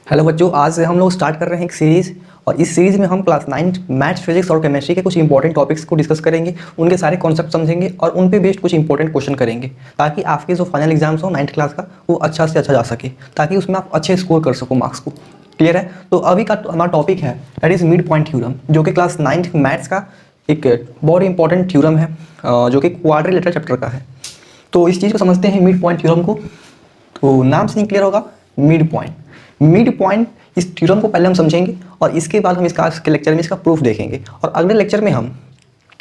Hello बच्चों, आज से हम लोग स्टार्ट कर रहे हैं एक सीरीज़। और इस सीरीज़ में हम क्लास 9 मैथ्स, फिजिक्स और केमिस्ट्री के कुछ इंपॉर्टेंट टॉपिक्स को डिस्कस करेंगे, उनके सारे कॉन्सेप्ट समझेंगे और उन पे बेस्ड कुछ इंपॉर्टेंट क्वेश्चन करेंगे, ताकि आपके जो फाइनल एग्जाम्स हो 9th क्लास का वो अच्छा से अच्छा जा सके, ताकि उसमें आप अच्छे स्कोर कर सको मार्क्स को। क्लियर है? तो अभी का हमारा टॉपिक है that is mid point theorem, जो कि क्लास 9th मैथ्स का एक बहुत इंपॉर्टेंट थ्योरम है, जो कि क्वाड्रिलेटरल चैप्टर का है। तो इस चीज़ को समझते हैं मिड पॉइंट थ्योरम को। तो नाम से ही क्लियर होगा, मिड पॉइंट इस थ्योरम को पहले हम समझेंगे और इसके बाद हम इसके लेक्चर में इसका प्रूफ देखेंगे। और अगले लेक्चर में हम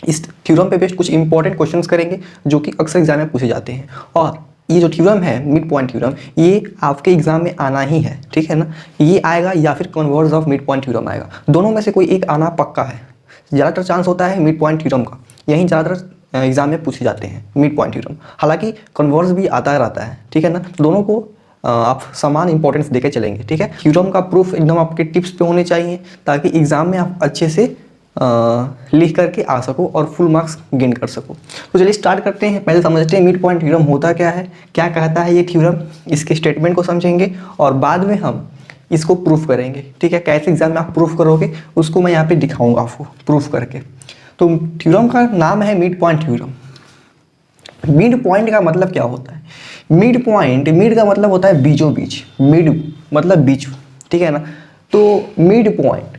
इस थ्योरम पे बेस्ड कुछ इंपॉर्टेंट क्वेश्चंस करेंगे जो कि अक्सर एग्जाम में पूछे जाते हैं। और ये जो थ्योरम है मिड पॉइंट थ्योरम, ये आपके एग्जाम में आना ही है, ठीक है ना। ये आएगा या फिर converse of mid point theorem आएगा, दोनों में से कोई एक आना पक्का है। ज़्यादातर चांस होता है मिड पॉइंट थ्योरम का, यही ज़्यादातर एग्जाम में पूछे जाते हैं मिड पॉइंट थ्योरम। हालांकि कन्वर्स भी आता रहता है, ठीक है ना। दोनों को आप समान इंपॉर्टेंस देके चलेंगे, ठीक है। थ्योरम का प्रूफ एकदम आपके टिप्स पे होने चाहिए, ताकि एग्जाम में आप अच्छे से लिख करके आ सको और फुल मार्क्स गेन कर सको। तो चलिए स्टार्ट करते हैं। पहले समझते हैं मिड पॉइंट थ्योरम होता क्या है, क्या कहता है ये थ्योरम, इसके स्टेटमेंट को समझेंगे और बाद में हम इसको प्रूफ करेंगे, ठीक है। कैसे एग्जाम में आप प्रूफ करोगे उसको मैं यहाँ पे दिखाऊंगा आपको प्रूफ करके। तो थ्योरम का नाम है mid point theorem. Mid point का मतलब क्या होता है? मिड पॉइंट, मिड का मतलब होता है बीचों बीच, मिड मतलब बीच, ठीक है ना। तो मिड पॉइंट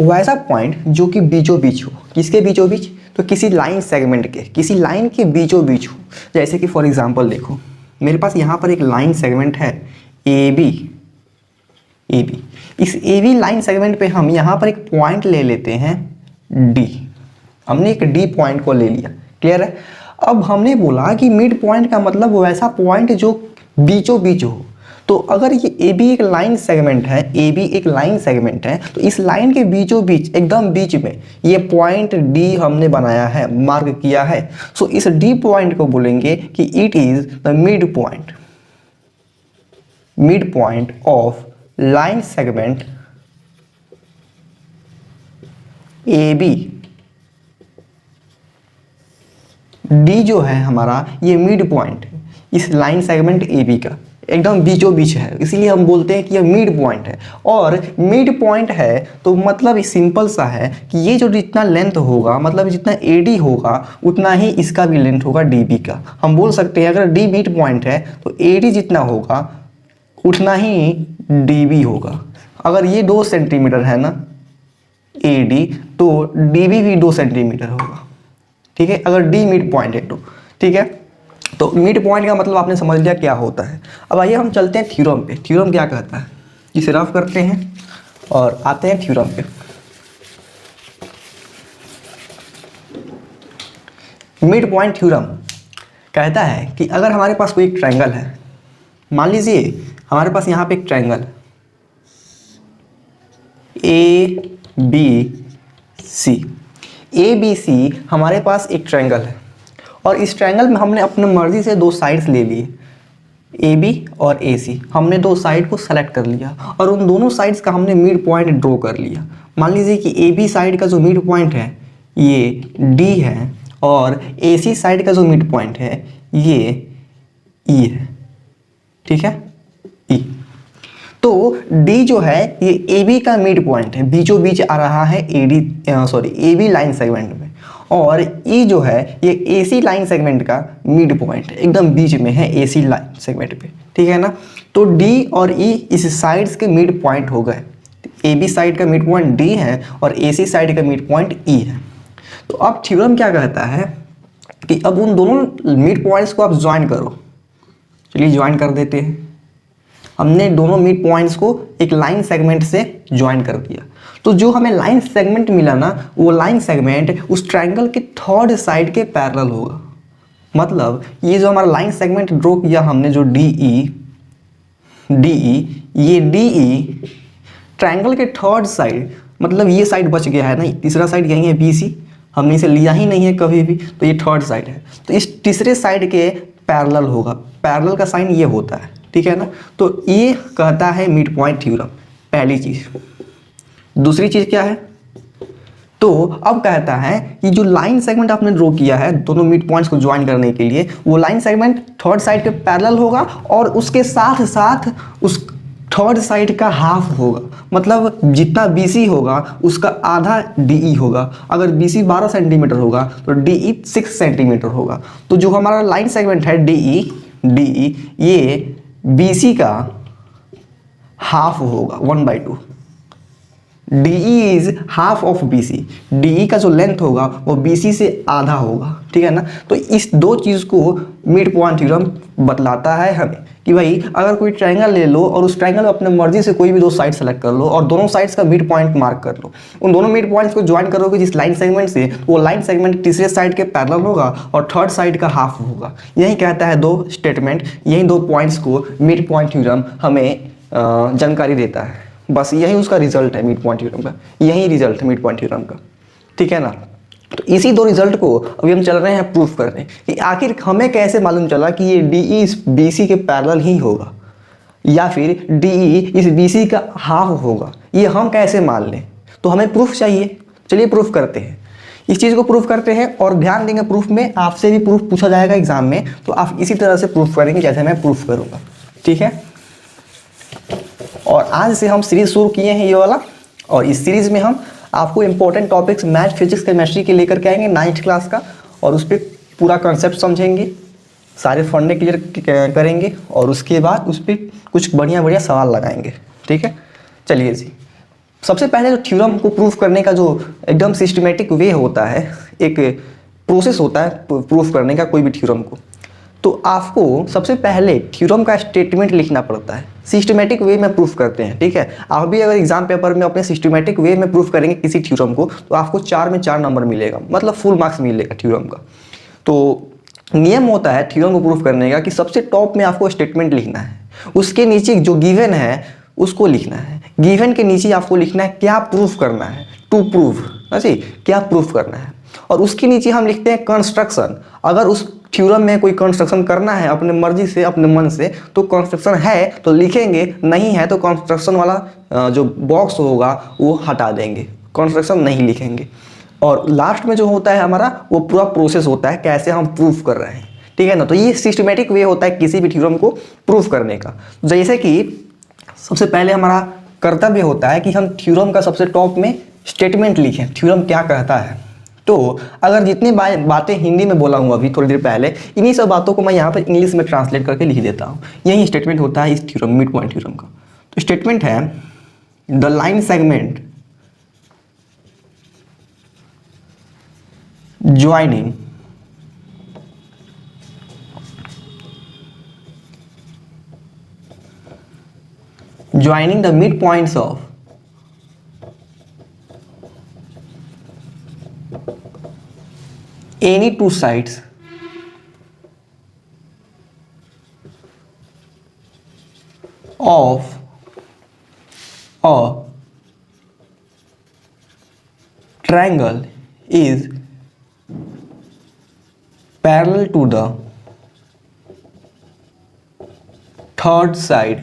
वैसा पॉइंट जो कि बीचों बीच हो। किसके बीचों बीच? तो किसी लाइन सेगमेंट के, किसी लाइन के बीचों बीच हो। जैसे कि फॉर एग्जांपल देखो, मेरे पास यहाँ पर एक लाइन सेगमेंट है ए बी। इस ए बी लाइन सेगमेंट पे हम यहाँ पर एक पॉइंट ले लेते हैं डी। हमने एक डी पॉइंट को ले लिया, क्लियर है। अब हमने बोला कि मिड पॉइंट का मतलब वैसा पॉइंट जो बीचों बीच हो। तो अगर ये ए बी एक लाइन सेगमेंट है, ए बी एक लाइन सेगमेंट है, तो इस लाइन के बीचों बीच, एकदम बीच में ये पॉइंट डी हमने बनाया है, मार्क किया है। सो इस डी पॉइंट को बोलेंगे कि it is the mid point of line segment A B. D जो है हमारा, ये मिड पॉइंट है इस लाइन सेगमेंट ए बी का, एकदम बीचों बीच है, इसीलिए हम बोलते हैं कि ये मिड पॉइंट है। और मिड पॉइंट है तो मतलब सिंपल सा है कि ये जो जितना लेंथ होगा, मतलब जितना ए डी होगा उतना ही इसका भी लेंथ होगा डी बी का। हम बोल सकते हैं अगर डी मिड पॉइंट है तो ए डी जितना होगा उतना ही डी बी होगा। अगर ये 2 सेंटीमीटर है ना ए डी, तो डी बी भी 2 सेंटीमीटर होगा, ठीक है, अगर डी मिड पॉइंट है तो, ठीक है। तो मिड पॉइंट का मतलब आपने समझ लिया क्या होता है। अब आइए हम चलते हैं थ्योरम पे। थ्योरम क्या कहता है, इसे रफ करते हैं और आते हैं थ्योरम पे। मिड पॉइंट थ्योरम कहता है कि अगर हमारे पास कोई एक ट्रायंगल है, मान लीजिए हमारे पास यहाँ पे एक ट्रायंगल ए बी सी, हमारे पास एक ट्रायंगल है और इस ट्रायंगल में हमने अपनी मर्जी से 2 साइड्स ले लिए, ए बी और ए सी। हमने 2 साइड को सेलेक्ट कर लिया और उन दोनों साइड्स का हमने मिड पॉइंट ड्रॉ कर लिया। मान लीजिए कि ए बी साइड का जो मिड पॉइंट है ये डी है और ए सी साइड का जो मिड पॉइंट है ये ई है, ठीक है, ई। तो D जो है ये AB का मिड पॉइंट है, बीचों बीच आ रहा है AB लाइन सेगमेंट में। और E जो है ये AC लाइन सेगमेंट का मिड पॉइंट है, एकदम बीच में है AC लाइन सेगमेंट पे, ठीक है ना। तो D और E इस साइड्स के मिड पॉइंट हो गए। AB साइड का मिड पॉइंट D है और AC साइड का मिड पॉइंट E है। तो अब थ्योरम क्या कहता है कि अब उन दोनों मिड पॉइंट्स को आप ज्वाइन करो। चलिए ज्वाइन कर देते हैं। हमने दोनों मिड पॉइंट्स को एक लाइन सेगमेंट से ज्वाइन कर दिया। तो जो हमें लाइन सेगमेंट मिला ना, वो लाइन सेगमेंट उस ट्रायंगल के थर्ड साइड के पैरेलल होगा। मतलब ये जो हमारा लाइन सेगमेंट ड्रॉ किया हमने, जो डी ई, ये डी ई ट्रायंगल के थर्ड साइड, मतलब ये साइड बच गया है ना, तीसरा साइड यही है बी सी, हमने इसे लिया ही नहीं है कभी भी, तो ये थर्ड साइड है। तो इस तीसरे साइड के पैरेलल होगा, पैरेलल का साइन ये होता है, ठीक है ना। तो ये कहता है मिड पॉइंट थ्योरम, पहली चीज। दूसरी चीज क्या है, तो अब कहता है कि जो लाइन सेगमेंट आपने ड्रॉ किया है दोनों मिड पॉइंट्स को ज्वाइन करने के लिए, वो लाइन सेगमेंट थर्ड साइड के पैरेलल होगा और उसके साथ साथ उस थर्ड साइड का हाफ होगा, मतलब जितना BC होगा उसका आधा DE होगा। अगर BC 12 सेंटीमीटर होगा तो DE 6 सेंटीमीटर होगा। तो जो हमारा लाइन सेगमेंट है DE ये BC का हाफ होगा 1/2। DE is half of BC। DE का जो लेंथ होगा वो BC से आधा होगा, ठीक है ना। तो इस दो चीज़ को मिड पॉइंट थ्योरम बतलाता है हमें कि भाई अगर कोई ट्रायंगल ले लो और उस ट्रायंगल में अपने मर्जी से कोई भी दो साइड सेलेक्ट कर लो और दोनों साइड्स का मिड पॉइंट मार्क कर लो, उन दोनों मिड पॉइंट्स को ज्वाइन करोगे जिस लाइन सेगमेंट से, वो लाइन सेगमेंट तीसरे साइड के पैरेलल होगा और थर्ड साइड का हाफ होगा। यही कहता है दो स्टेटमेंट, यही दो पॉइंट्स को मिड पॉइंट थ्योरम हमें जानकारी देता है। बस यही उसका रिजल्ट है मिड पॉइंट थ्योरम का, यही रिजल्ट है मिड पॉइंट थ्योरम का, ठीक है ना। तो इसी दो रिजल्ट को अभी हम चल रहे हैं प्रूफ करने कि आखिर हमें कैसे मालूम चला कि ये DE इस BC के पैरेलल ही होगा या फिर DE इस BC का हाफ होगा, ये हम कैसे मान लें। तो हमें प्रूफ चाहिए, चलिए प्रूफ करते हैं, इस चीज़ को प्रूफ करते हैं। और ध्यान देंगे प्रूफ में आपसे भी प्रूफ पूछा जाएगा एग्जाम में, तो आप इसी तरह से प्रूफ करेंगे जैसे मैं प्रूफ करूँगा, ठीक है। और आज से हम सीरीज शुरू किए हैं ये वाला, और इस सीरीज में हम आपको important topics math, physics, chemistry के लेकर के आएंगे 9th क्लास का, और उस पर पूरा कॉन्सेप्ट समझेंगे, सारे फंडे क्लियर करेंगे और उसके बाद उस पर कुछ बढ़िया बढ़िया सवाल लगाएंगे, ठीक है। चलिए जी, सबसे पहले जो थ्योरम को प्रूफ करने का जो एकदम सिस्टमेटिक वे होता है, एक प्रोसेस होता है प्रूफ करने का कोई भी थ्योरम को, तो आपको सबसे पहले थ्योरम का स्टेटमेंट लिखना पड़ता है। सिस्टमेटिक वे में प्रूफ करते हैं, ठीक है। आप भी अगर एग्जाम पेपर में अपने सिस्टमेटिक वे में प्रूफ करेंगे किसी थ्योरम को तो आपको 4 में 4 नंबर मिलेगा, मतलब फुल मार्क्स मिलेगा थ्योरम का। तो नियम होता है थ्योरम को प्रूफ करने का कि सबसे टॉप में आपको स्टेटमेंट लिखना है, उसके नीचे जो गिवन है उसको लिखना है, गिवन के नीचे आपको लिखना है क्या प्रूफ करना है, टू प्रूफ, जी क्या प्रूफ करना है, और उसके नीचे हम लिखते हैं कंस्ट्रक्शन। अगर उस थ्योरम में कोई कंस्ट्रक्शन करना है अपने मर्जी से, अपने मन से, तो कंस्ट्रक्शन है तो लिखेंगे, नहीं है तो कंस्ट्रक्शन वाला जो बॉक्स होगा वो हटा देंगे, कंस्ट्रक्शन नहीं लिखेंगे। और लास्ट में जो होता है हमारा वो पूरा प्रोसेस होता है कैसे हम प्रूफ कर रहे हैं, ठीक है ना। तो ये सिस्टमेटिक वे होता है किसी भी थ्योरम को प्रूफ करने का। जैसे कि सबसे पहले हमारा कर्तव्य होता है कि हम थ्योरम का सबसे टॉप में स्टेटमेंट लिखें, थ्योरम क्या कहता है। तो अगर जितनी बातें हिंदी में बोला हूँ अभी थोड़ी देर पहले, इन्हीं सब बातों को मैं यहाँ पर इंग्लिश में ट्रांसलेट करके लिख देता हूँ। यही स्टेटमेंट होता है इस थ्योरम, मिड पॉइंट थ्योरम का। तो स्टेटमेंट है the line segment joining the midpoints of any two sides of a triangle is parallel to the third side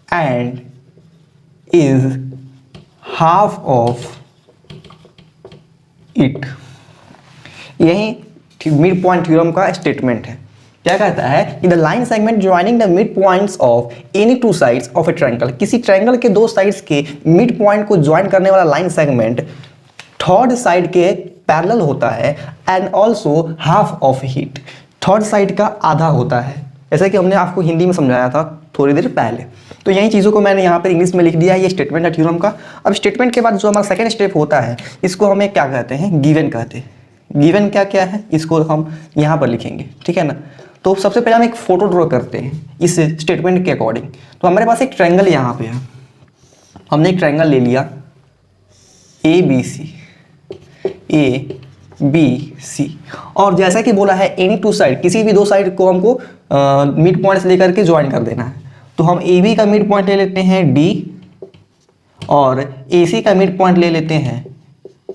and is half of it। यही मिड पॉइंट थ्योरम का statement है। क्या कहता है कि the line segment joining the mid points of any two sides of A triangle, किसी triangle के दो साइड्स के मिड पॉइंट को ज्वाइन करने वाला लाइन सेगमेंट थर्ड साइड के पैरेलल होता है and also half of it, third side का आधा होता है, जैसा कि हमने आपको हिंदी में समझाया था थोड़ी देर पहले। तो यही चीज़ों को मैंने यहाँ पर इंग्लिश में लिख दिया है, ये स्टेटमेंट है थ्योरम का। अब स्टेटमेंट के बाद जो हमारा सेकंड स्टेप होता है इसको हमें क्या कहते हैं, गिवन कहते हैं। गिवन क्या क्या है इसको हम यहाँ पर लिखेंगे, ठीक है ना। तो सबसे पहले हम एक फोटो ड्रॉ करते हैं इस स्टेटमेंट के अकॉर्डिंग। तो हमारे पास एक ट्रायंगल यहाँ पे है, हमने एक ट्रायंगल ले लिया ABC, और जैसा कि बोला है एनी टू साइड, किसी भी दो साइड को हमको मिड पॉइंट से लेकर के ज्वाइन कर देना है। तो हम AB का मिड पॉइंट ले लेते हैं D और AC का मिड पॉइंट ले लेते हैं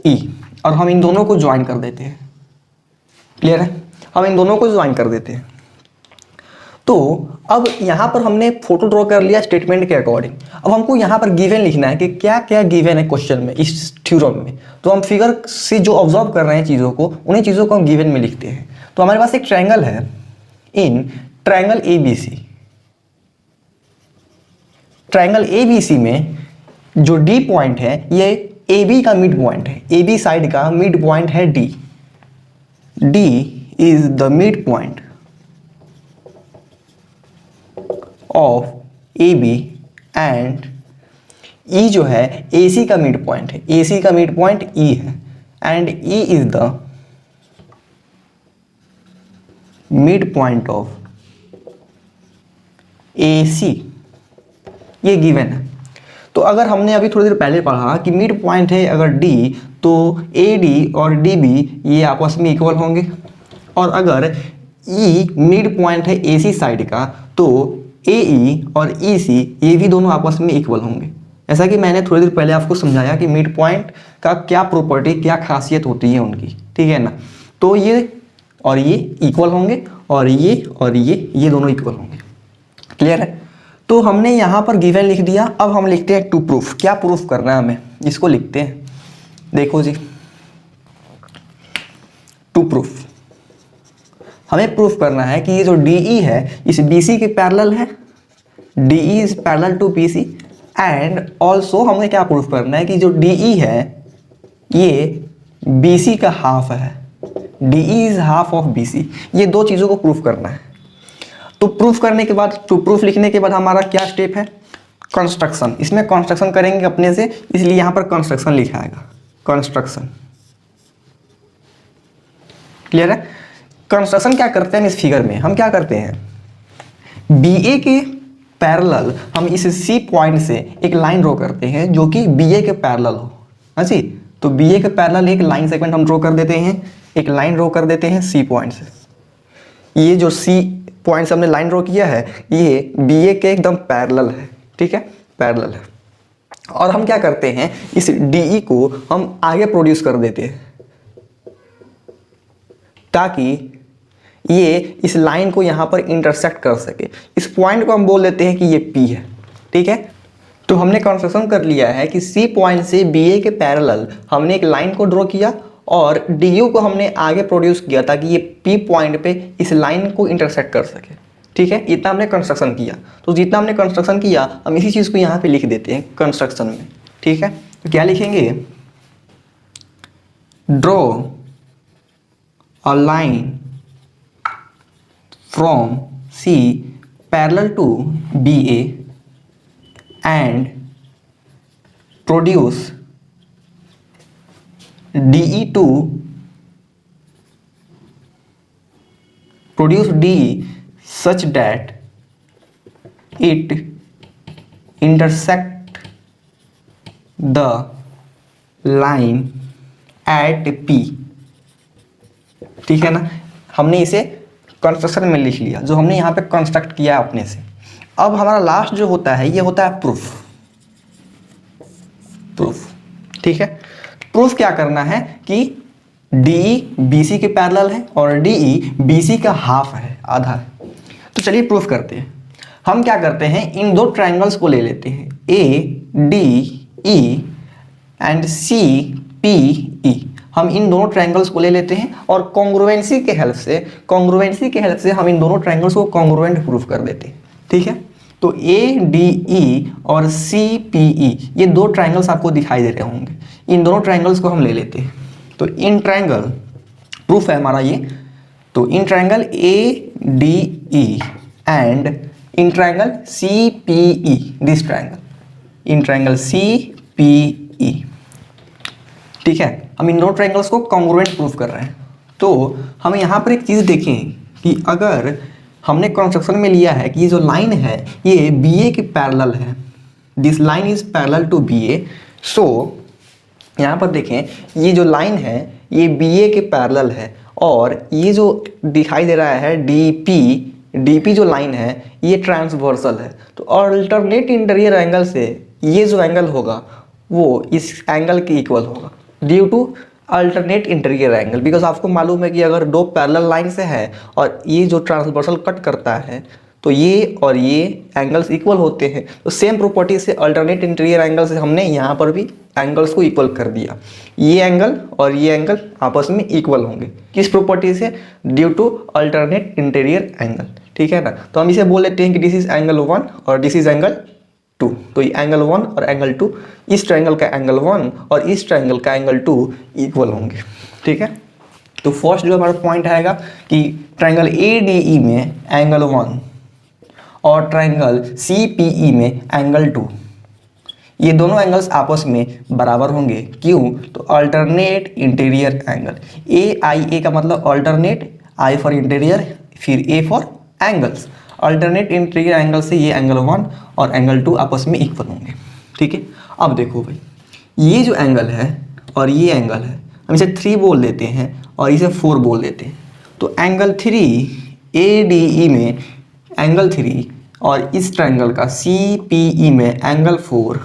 E, और हम इन दोनों को ज्वाइन कर देते हैं। क्लियर है, हम इन दोनों को ज्वाइन कर देते हैं। तो अब यहाँ पर हमने फोटो ड्रॉ कर लिया स्टेटमेंट के अकॉर्डिंग। अब हमको यहाँ पर गिवन लिखना है कि क्या क्या गिवन है क्वेश्चन में, इस थ्योरम में। तो हम फिगर से जो ऑब्जर्व कर रहे हैं चीज़ों को, उन्हीं चीज़ों को हम गिवन में लिखते हैं। तो हमारे पास एक ट्रायंगल है, in triangle ABC triangle ABC में जो D पॉइंट है ये AB का मिड पॉइंट है, AB साइड का मिड पॉइंट है D। D is the mid point of AB and E जो है AC का मिड पॉइंट है, AC का मिड पॉइंट E है and E is the mid point of AC, ये गिवन है। तो अगर हमने अभी थोड़ी देर पहले पढ़ा कि मिड पॉइंट है अगर D तो AD और DB ये आपस में इक्वल होंगे, और अगर E मिड पॉइंट है AC साइड का तो AE और EC ये भी दोनों आपस में इक्वल होंगे। ऐसा कि मैंने थोड़ी देर पहले आपको समझाया कि मिड पॉइंट का क्या प्रॉपर्टी, क्या खासियत होती है उनकी, ठीक है ना। तो ये और ये इक्वल होंगे और ये दोनों इक्वल होंगे। क्लियर है। तो हमने यहाँ पर गिवन लिख दिया। अब हम लिखते हैं टू प्रूफ। क्या प्रूफ करना है हमें, इसको लिखते हैं। देखो जी, टू प्रूफ हमें प्रूफ करना है कि ये जो DE है इस BC के पैरेलल है, DE is parallel to BC and also हमें क्या प्रूफ करना है कि जो DE है ये BC का हाफ है, DE is half of BC। ये दो चीज़ों को प्रूफ करना है। तो प्रूफ करने के बाद, टू प्रूफ लिखने के बाद हमारा क्या स्टेप है, कंस्ट्रक्शन। इसमें कंस्ट्रक्शन करेंगे अपने से, इसलिए यहाँ पर कंस्ट्रक्शन लिखा आएगा, कंस्ट्रक्शन। क्लियर है। कंस्ट्रक्शन क्या करते हैं इस फिगर में, हम क्या करते हैं, BA के पैरेलल हम इस C पॉइंट से एक लाइन ड्रॉ करते हैं जो कि BA के पैरेलल हो। हाँ जी, तो BA के पैरेलल एक लाइन सेगमेंट हम ड्रॉ कर देते हैं, एक लाइन ड्रॉ कर देते हैं C पॉइंट से। ये जो C पॉइंट से हमने लाइन ड्रॉ किया है ये BA के एकदम पैरेलल है, ठीक है, पैरेलल है। और हम क्या करते हैं, इस DE को हम आगे प्रोड्यूस कर देते हैं ताकि ये इस लाइन को यहाँ पर इंटरसेक्ट कर सके। इस पॉइंट को हम बोल देते हैं कि ये P है, ठीक है। तो हमने कंस्ट्रक्शन कर लिया है कि C पॉइंट से BA के पैरेलल हमने एक लाइन को ड्रॉ किया और DU को हमने आगे प्रोड्यूस किया ताकि ये P पॉइंट पे इस लाइन को इंटरसेक्ट कर सके, ठीक है। इतना हमने कंस्ट्रक्शन किया। तो जितना हमने कंस्ट्रक्शन किया हम इसी चीज़ को यहाँ पे लिख देते हैं कंस्ट्रक्शन में, ठीक है। तो क्या लिखेंगे, draw a line from C parallel to BA and produce DE to produce DE such that it intersect the line at P, ठीक है ना। हमने इसे कंस्ट्रक्शन में लिख लिया, जो हमने यहाँ पे कंस्ट्रक्ट किया अपने से। अब हमारा लास्ट जो होता है ये होता है प्रूफ। प्रूफ, ठीक है। प्रूफ क्या करना है कि DE BC के पैरेलल है और DE BC का हाफ है, आधा है। तो चलिए प्रूफ करते हैं। हम क्या करते हैं, इन दो ट्रायंगल्स को ले लेते हैं, ADE एंड CPE। हम इन दोनों ट्रायंगल्स को ले लेते हैं और कॉन्ग्रुएंसी के हेल्प से हम इन दोनों ट्रायंगल्स को कॉन्ग्रुएंट प्रूफ कर देते हैं, ठीक है। तो ADE और CPE ये दो ट्रायंगल्स आपको दिखाई दे रहे होंगे। इन दोनों ट्रायंगल्स को हम ले लेते हैं। तो इन ट्रायंगल प्रूफ है हमारा ये। तो in triangle ADE and in triangle CPE, this triangle, in triangle CPE, ठीक है। हम इन दोनों ट्रायंगल्स को कॉन्ग्रुएंट प्रूफ कर रहे हैं। तो हम यहाँ पर एक चीज़ देखें कि अगर हमने कंस्ट्रक्शन में लिया है कि ये जो लाइन है ये BA के पैरेलल है, this line is parallel to BA। So यहाँ पर देखें ये जो लाइन है ये BA के पैरेलल है और ये जो दिखाई दे रहा है DP जो लाइन है ये ट्रांसवर्सल है। तो अल्टरनेट इंटीरियर एंगल से ये जो एंगल होगा वो इस एंगल के इक्वल होगा due to alternate interior angle. Because आपको मालूम है कि अगर दो पैरेलल लाइन से है और ये जो ट्रांसवर्सल कट करता है तो ये और ये एंगल्स इक्वल होते हैं। तो सेम प्रॉपर्टी से अल्टरनेट इंटीरियर एंगल से हमने यहाँ पर भी एंगल्स को इक्वल कर दिया। ये एंगल और ये एंगल आपस में इक्वल होंगे, किस प्रॉपर्टी से, due to alternate interior angle, ठीक है ना। तो हम इसे बोल लेते हैं कि दिस इज एंगल 1 और दिस इज एंगल 2। तो ये एंगल 1 और एंगल 2, इस ट्रायंगल का एंगल 1 और इस ट्रायंगल का एंगल 2 इक्वल होंगे। ठीक है, तो फर्स्ट जो हमारा पॉइंट आएगा कि ट्रायंगल ADE में एंगल 1 और ट्रायंगल CPE में एंगल 2, ये दोनों एंगल्स आपस में बराबर होंगे। क्यों? तो अल्टरनेट इंटीरियर एंगल, AIA का मतलब अल्टरनेट, I फॉर इंटीरियर, फिर A for angles. Alternate interior angle से ये एंगल 1 और एंगल 2 आपस में इक्वल होंगे। ठीक है, अब देखो भाई, ये जो एंगल है और ये एंगल है, हम इसे 3 बोल देते हैं और इसे 4 बोल देते हैं। तो एंगल 3 ADE में एंगल 3 और इस ट्रायंगल का CPE में एंगल 4,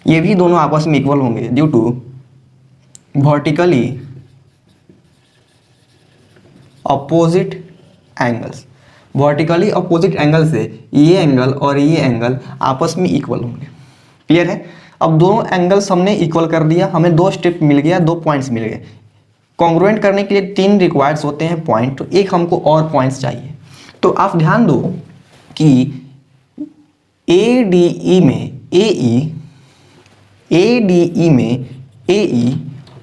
ये भी दोनों आपस में इक्वल होंगे due to vertically opposite angles. Vertically opposite angle से ये एंगल और ये एंगल आपस में इक्वल होंगे। क्लियर है? अब दोनों एंगल्स हमने इक्वल कर दिया, हमें 2 स्टेप मिल गया, 2 पॉइंट्स मिल गए। कॉन्ग्रुएंट करने के लिए 3 रिक्वायर्ड्स होते हैं पॉइंट, तो एक हमको और पॉइंट्स चाहिए। तो आप ध्यान दो कि ADE में AE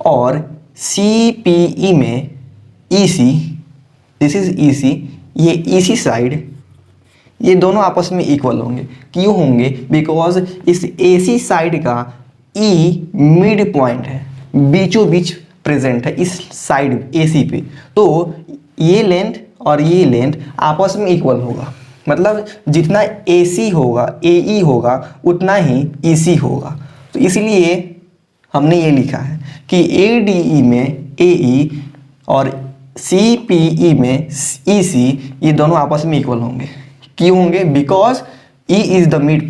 और CPE में EC, दिस इज EC, ये EC साइड, ये दोनों आपस में इक्वल होंगे। क्यों होंगे? बिकॉज इस AC साइड का E मिड पॉइंट है, बीचों बीच प्रेजेंट है इस साइड AC पे। तो ये लेंथ और ये लेंथ आपस में इक्वल होगा, मतलब जितना AC होगा, AE होगा, उतना ही EC होगा। तो इसलिए हमने ये लिखा है कि ADE में AE और CPE में EC, ये दोनों आपस में इक्वल होंगे। क्यों होंगे? Because E is the mid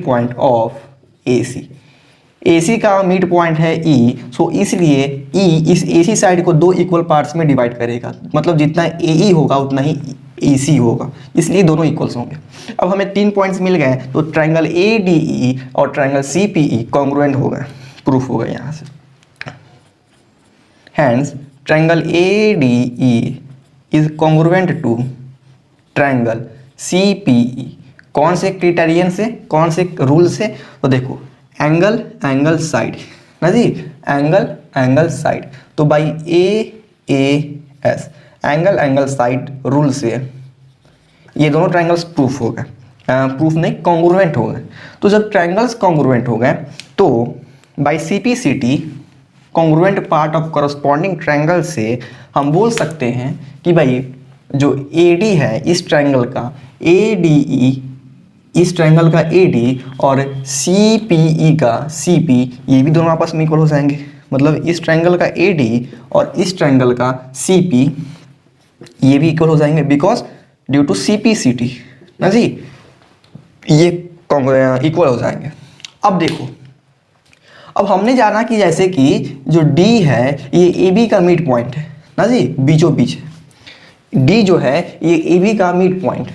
point of AC का मिड पॉइंट है E, सो इसलिए E इस AC साइड को 2 इक्वल पार्ट्स में डिवाइड करेगा, मतलब जितना AE होगा उतना ही EC होगा, इसलिए दोनों इक्वल्स होंगे। अब हमें 3 पॉइंट्स मिल गए, तो ट्रायंगल ADE और ट्रायंगल CPE कॉन्ग्रुएंट हो गए, प्रूफ हो गया यहाँ से। Hence triangle ADE is congruent to triangle CPE। कौन से क्राइटेरियन से, कौन से रूल से? तो देखो, एंगल साइड ना जी, एंगल साइड, तो by AAS angle side rule से ये दोनों ट्रायंगल्स प्रूफ हो गए, प्रूफ नहीं, कॉन्ग्रुएंट हो गए। तो जब ट्रायंगल्स कॉन्ग्रुएंट हो गए तो by CPCT congruent part of corresponding triangle से हम बोल सकते हैं कि भाई जो AD है इस ट्रायंगल का ADE, इस ट्रायंगल का AD और CPE का CP, ये भी दोनों आपस में इक्वल हो जाएंगे। मतलब इस ट्रायंगल का AD और इस ट्रायंगल का CP, ये भी इक्वल हो जाएंगे बिकॉज ड्यू टू CPCT ना जी, ये इक्वल हो जाएंगे। अब देखो, अब हमने जाना कि जैसे कि जो D है ये AB का मिड पॉइंट है ना जी, बीचों बीच D जो है ये AB का मिड पॉइंट,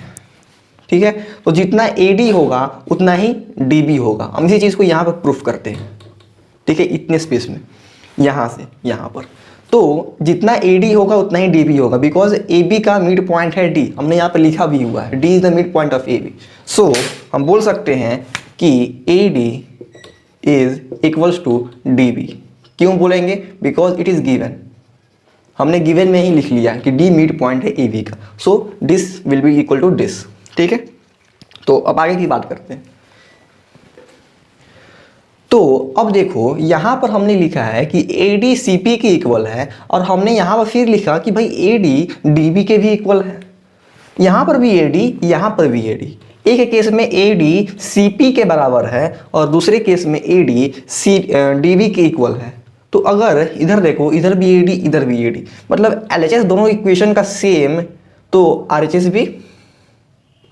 ठीक है। तो जितना AD होगा उतना ही DB होगा। हम इसी चीज़ को यहाँ पर प्रूफ करते हैं, ठीक है, इतने स्पेस में, यहाँ से यहाँ पर। तो जितना AD होगा उतना ही DB होगा, बिकॉज AB का मिड पॉइंट है D, हमने यहाँ पर लिखा भी हुआ है, D is the mid point of AB। So हम बोल सकते हैं कि AD is equals to DB। क्यों बोलेंगे? बिकॉज इट इज गिवन, हमने गिवन में ही लिख लिया कि D मिड पॉइंट है AB का, so this will be equal to this, ठीक है। तो अब आगे की बात करते हैं। तो अब देखो, यहाँ पर हमने लिखा है कि AD CP के इक्वल है, और हमने यहाँ पर फिर लिखा कि भाई AD DB के भी इक्वल है। यहाँ पर भी AD, यहाँ पर भी AD। एक केस में AD CP के बराबर है और दूसरे केस में AD DB के इक्वल है। तो अगर इधर देखो, इधर भी AD, इधर भी AD, मतलब LHS दोनों इक्वेशन का सेम, तो RHS भी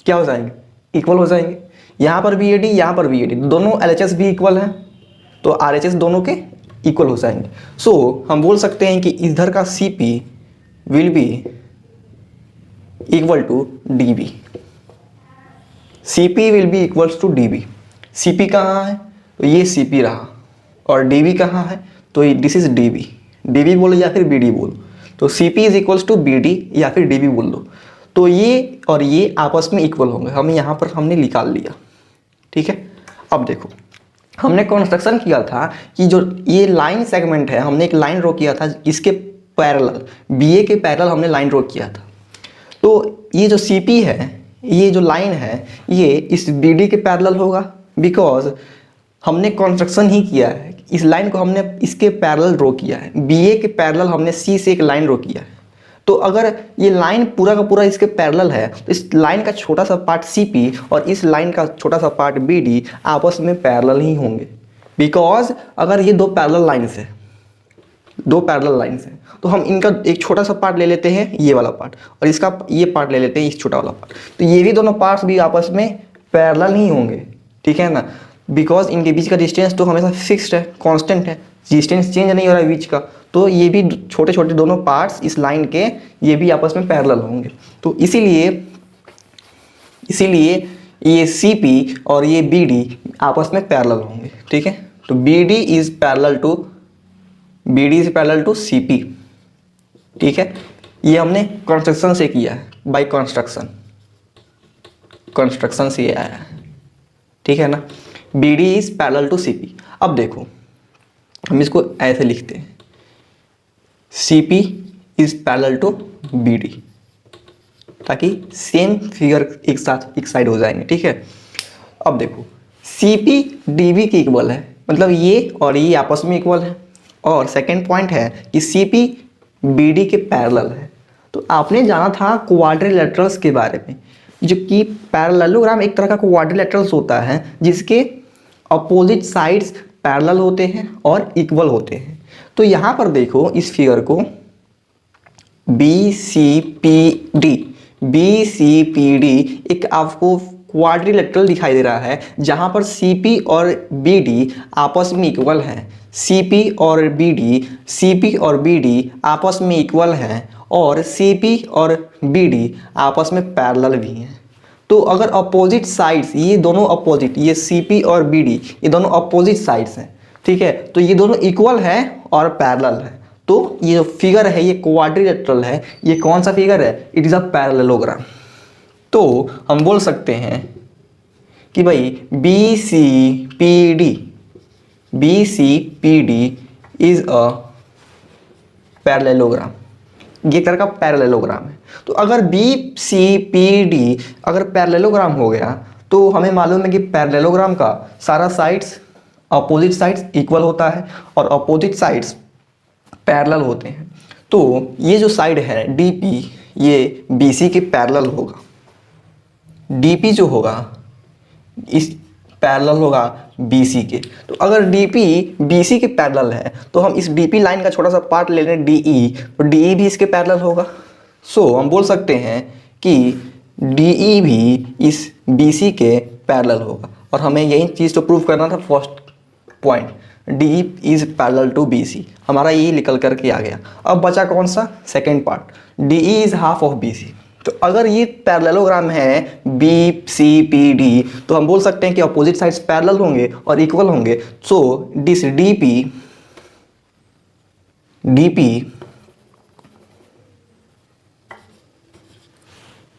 क्या हो जाएंगे? इक्वल हो जाएंगे। यहाँ पर भी AD, यहाँ पर भी AD, दोनों LHS भी इक्वल हैं, तो RHS दोनों के इक्वल हो जाएंगे। सो हम बोल सकते हैं कि इधर का CP will be equal to DB। CP will be equals to DB। CP कहाँ है? तो ये CP रहा, और DB कहाँ है? तो दिस इज DB। DB बोलो या फिर BD बोलो, तो CP is equals to BD या फिर DB बोल दो। तो ये और ये आपस में इक्वल होंगे, हमें यहाँ पर हमने निकाल लिया। ठीक है, अब देखो हमने कंस्ट्रक्शन किया था कि जो ये लाइन सेगमेंट है, हमने एक लाइन ड्रॉ किया था इसके पैरेलल, बीए के पैरेलल हमने लाइन ड्रॉ किया था। तो ये जो सीपी है, ये जो लाइन है, ये इस बीडी के पैरेलल होगा, बिकॉज हमने कंस्ट्रक्शन ही किया है, इस लाइन को हमने इसके पैरेलल ड्रॉ किया है, बीए के पैरेलल हमने सी से एक लाइन ड्रॉ किया है। तो अगर ये लाइन पूरा का पूरा इसके पैरेलल है तो इस लाइन का छोटा सा पार्ट सीपी और इस लाइन का छोटा सा पार्ट बीडी आपस में पैरेलल ही होंगे, बिकॉज अगर ये दो पैरेलल लाइन्स है, दो पैरेलल लाइन्स हैं, तो हम इनका एक छोटा सा पार्ट ले लेते हैं, ये वाला पार्ट, और इसका ये पार्ट ले लेते हैं, इस छोटा वाला पार्ट, तो ये भी दोनों पार्ट्स भी आपस में पैरेलल ही होंगे। ठीक है ना, बिकॉज इनके बीच का डिस्टेंस तो हमेशा फिक्स्ड है, कांस्टेंट है, डिस्टेंस चेंज नहीं हो रहा है बीच का, तो ये भी छोटे छोटे दोनों पार्ट्स इस लाइन के ये भी आपस में पैरेलल होंगे। तो इसीलिए ये CP और ये BD आपस में पैरेलल होंगे। ठीक है, तो BD is parallel to CP। ठीक है, ये हमने कंस्ट्रक्शन से किया है, बाय कंस्ट्रक्शन से आया है। ठीक है ना, BD is parallel to CP। अब देखो हम इसको ऐसे लिखते हैं, CP is parallel to BD, ताकि सेम फिगर एक साइड हो जाएंगे। ठीक है, अब देखो CP DB के इक्वल है, मतलब ये और ये आपस में इक्वल है, और सेकंड पॉइंट है कि CP BD के पैरेलल है। तो आपने जाना था क्वाड्रिलेटरल्स के बारे में, जो कि पैरेललोग्राम एक तरह का क्वाड्रिलेटरल्स होता है जिसके अपोजिट साइड्स पैरेलल होते हैं और इक्वल होते हैं। तो यहाँ पर देखो इस फिगर को BCPD एक आपको क्वाड्रिलेटरल दिखाई दे रहा है, जहाँ पर CP और BD आपस में इक्वल हैं, CP और BD आपस में इक्वल हैं, और CP और BD आपस में पैरेलल भी हैं। तो अगर अपोजिट साइड्स, ये दोनों अपोजिट, ये CP और BD ये दोनों अपोजिट साइड्स हैं, ठीक है, तो ये दोनों इक्वल है और पैरेलल है, तो ये जो फिगर है ये क्वाड्रिलेटरल है। ये कौन सा फिगर है? It is a parallelogram. तो हम बोल सकते हैं कि भाई BCPD इज अ पैरेललोग्राम, ये तरह का पैरेललोग्राम है। तो अगर BCPD अगर पैरेललोग्राम हो गया तो हमें मालूम है कि पैरेललोग्राम का सारा साइड्स अपोजिट साइड्स इक्वल होता है और अपोजिट साइड्स पैरेलल होते हैं। तो ये जो साइड है DP ये BC के पैरेलल होगा, DP जो होगा इस पैरेलल होगा BC के। तो अगर DP BC के पैरेलल है तो हम इस DP लाइन का छोटा सा पार्ट ले लें DE, तो DE भी इसके पैरेलल होगा। सो हम बोल सकते हैं कि DE भी इस BC के पैरेलल होगा, और हमें यही चीज़ तो प्रूव करना था first point, DE is parallel to BC, हमारा ये निकल करके आ गया। अब बचा कौन सा? Second part, DE is half of BC। तो अगर ये पैरेललोग्राम है BCPD तो हम बोल सकते हैं कि अपोजिट साइड्स पैरेलल होंगे और इक्वल होंगे। So this DP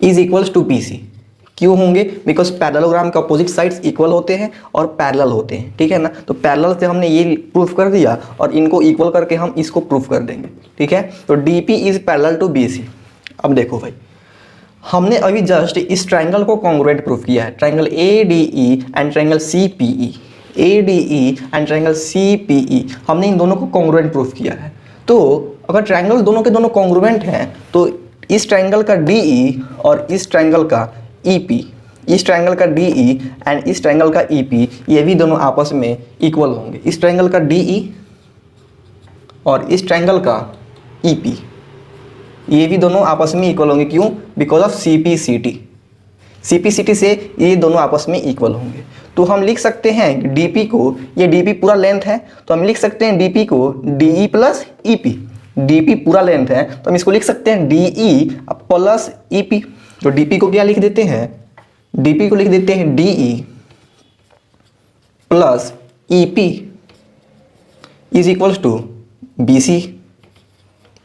is equals to BC। क्यों होंगे? बिकॉज पैरेललोग्राम के अपोजिट साइड्स इक्वल होते हैं और पैरेलल होते हैं। ठीक है ना, तो पैरेलल से हमने ये प्रूफ कर दिया और इनको इक्वल करके हम इसको प्रूफ कर देंगे। ठीक है, तो DP is parallel to BC। अब देखो भाई, हमने अभी जस्ट इस ट्रायंगल को कॉन्ग्रुएंट प्रूफ किया है, triangle ADE and triangle CPE, ADE and triangle CPE, हमने इन दोनों को कॉन्ग्रुएंट प्रूफ किया है। तो अगर ट्रायंगल दोनों के दोनों कॉन्ग्रुएंट हैं तो इस ट्रायंगल का DE और इस ट्रायंगल का EP, इस ट्रायंगल का DE एंड इस ट्रायंगल का EP ये भी दोनों आपस में इक्वल होंगे। इस ट्रायंगल का DE और इस ट्रायंगल का EP ये भी दोनों आपस में इक्वल होंगे। क्यों? बिकॉज ऑफ CPCT से ये दोनों आपस में इक्वल होंगे। तो हम लिख सकते हैं DP को, ये DP पूरा लेंथ है तो हम लिख सकते हैं DP को DE प्लस EP। DP पूरा लेंथ है तो हम इसको लिख सकते हैं DE प्लस EP। तो DP को क्या लिख देते हैं? DP को लिख देते हैं DE plus EP is equals to BC।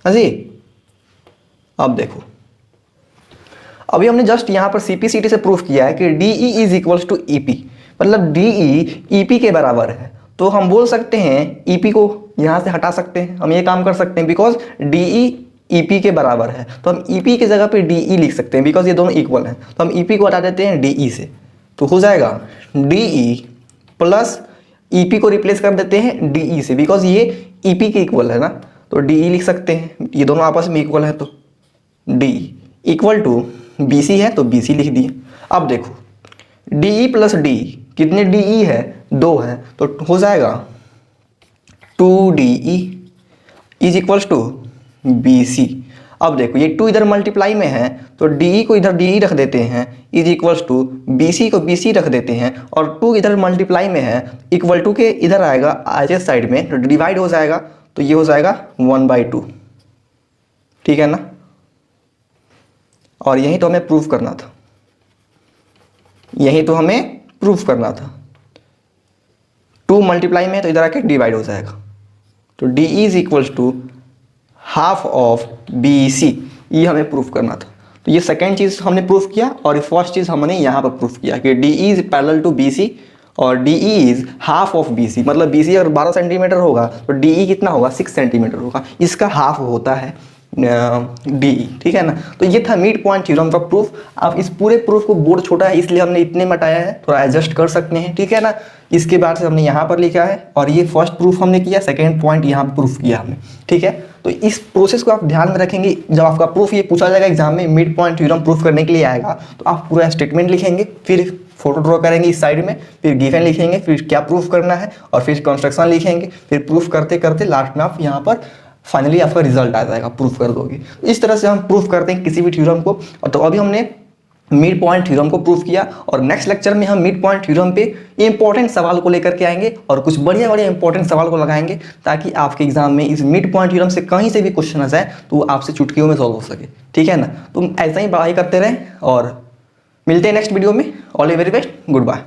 हाँ जी, अब देखो, अभी हमने जस्ट यहाँ पर CP/CT से प्रूफ किया है कि DE is equals to EP, मतलब DE EP के बराबर है। तो हम बोल सकते हैं EP को यहाँ से हटा सकते हैं, हम ये काम कर सकते हैं बिकॉज DE EP के बराबर है। तो हम EP की जगह पे DE लिख सकते हैं बिकॉज ये दोनों इक्वल हैं। तो हम EP को हटा देते हैं DE से, तो हो जाएगा DE प्लस EP को रिप्लेस कर देते हैं DE से बिकॉज ये EP के इक्वल है ना, तो DE लिख सकते हैं, ये दोनों आपस में इक्वल है। तो DE इक्वल टू BC है तो BC लिख दिए। अब देखो DE प्लस DE, कितने DE है, 2 है, तो हो जाएगा 2DE is equals to BC। अब देखो ये 2 इधर मल्टीप्लाई में है तो DE को इधर DE रख देते हैं इज इक्वल्स टू BC को BC रख देते हैं, और 2 इधर मल्टीप्लाई में है इक्वल टू के इधर आएगा आगे साइड में, तो डिवाइड हो जाएगा, तो ये हो जाएगा 1/2। ठीक है ना, और यही तो हमें प्रूफ करना था, यही तो हमें प्रूफ करना था। 2 मल्टीप्लाई में है तो इधर आके डिवाइड हो जाएगा, तो DE is equals to half of BC, ये हमें प्रूफ करना था। तो ये सेकेंड चीज़ हमने प्रूफ किया, और ये फर्स्ट चीज़ हमने यहाँ पर प्रूफ किया कि DE is parallel to BC और DE is half of BC, मतलब BC अगर 12 सेंटीमीटर होगा तो DE कितना होगा, 6 सेंटीमीटर होगा, इसका हाफ होता है DE। ठीक है ना, तो ये था मिड पॉइंट थ्योरम का प्रूफ। आप इस पूरे प्रूफ को, बोर्ड छोटा है इसलिए हमने इतने में हटाया है, थोड़ा एडजस्ट कर सकते हैं। ठीक है ना, इसके बाद से हमने यहाँ पर लिखा है, और ये फर्स्ट प्रूफ हमने किया, सेकेंड पॉइंट यहाँ पर प्रूफ किया हमने। ठीक है, तो इस प्रोसेस को आप ध्यान में रखेंगे, जब आपका प्रूफ ये पूछा जाएगा एग्जाम में, मिड पॉइंट थ्योरम प्रूफ करने के लिए आएगा, तो आप पूरा स्टेटमेंट लिखेंगे, फिर फोटो ड्रॉ करेंगे इस साइड में, फिर गिवन लिखेंगे, फिर क्या प्रूफ करना है, और फिर कंस्ट्रक्शन लिखेंगे, फिर प्रूफ करते करते लास्ट में आप यहाँ पर फाइनली आपका रिजल्ट आ जाएगा, प्रूफ कर दोगे। तो इस तरह से हम प्रूफ करते हैं किसी भी थ्योरम को। और तो अभी हमने मिड पॉइंट थ्योरम को प्रूफ किया, और नेक्स्ट लेक्चर में हम मिड पॉइंट थ्योरम पे इंपॉर्टेंट सवाल को लेकर के आएंगे, और कुछ बढ़िया बढ़िया इंपॉर्टेंट सवाल को लगाएंगे, ताकि आपके एग्जाम में इस मिड पॉइंट थ्योरम से कहीं से भी क्वेश्चन आ जाए तो वो आपसे चुटकियों में सॉल्व हो सके। ठीक है ना, तो ऐसा ही पढ़ाई करते रहें, और मिलते हैं नेक्स्ट वीडियो में। All the very best, good bye.